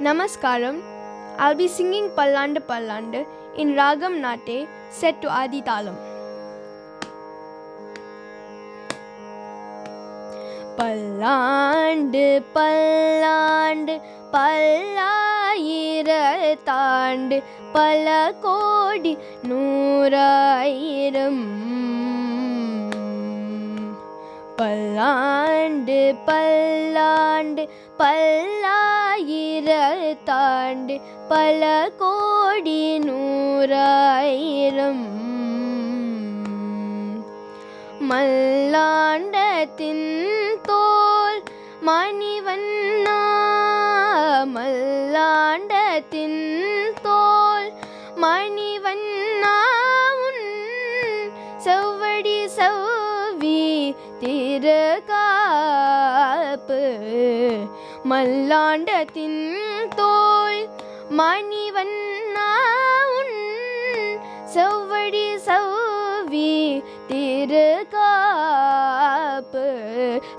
Namaskaram. I'll be singing Pallandu Pallandu in Ragam Nate set to Adi Talam. பல்லாண்டு பல்லாண்டு பல்லாயிரத்தாண்டு பல கோடி நூறாயிரம் பல்லாண்டு பல்லாண்டு பல்லாயிரத்தாண்டு பல கோடி நூறாயிரம் மல்லாண்டத்தின் தோல் மணிவண்ணா மல்லாண்டத்தின் தோல் மணிவண்ணா உன் செவ்வடி செவ்வி திருகாப்பு மல்லாண்டத்தின் தோல் மணிவண்ணா உன் செவ்வடி செவ்வி திருகாப்பு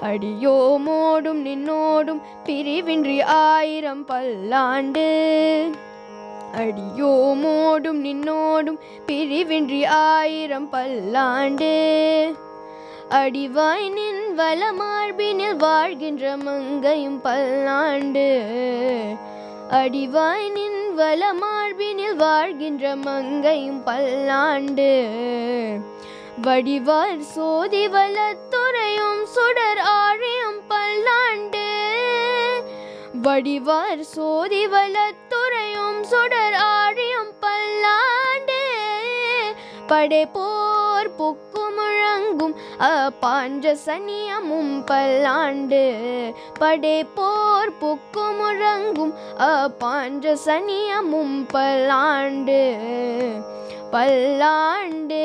அடியோமோடும் நின்னோடும் பிரிவின்றி 1000 பல்லாண்டு அடியோமோடும் நின்னோடும் பிரிவின்றி 1000 பல்லாண்டு அடிவாய் நின் வளமார்பினில் வாழ்கின்ற மங்கையும் பல்லாண்டு அடிவாய் நின் வளமார்பினில் வாழ்கின்ற மங்கையும் பல்லாண்டு வடிவார் சோதி வளத்துறையும் சுடர் ஆழியும் பல்லாண்டு வடிவார் சோதி வளத்துறையும் சுடர் ஆழியும் பல்லாண்டு படைப்போர் புக்கு முழங்கும் பாஞ்ச சனியமும் பல்லாண்டு படைப்போர் புக்கு முழங்கும் பாஞ்ச சனியமும் பல்லாண்டு பல்லாண்டு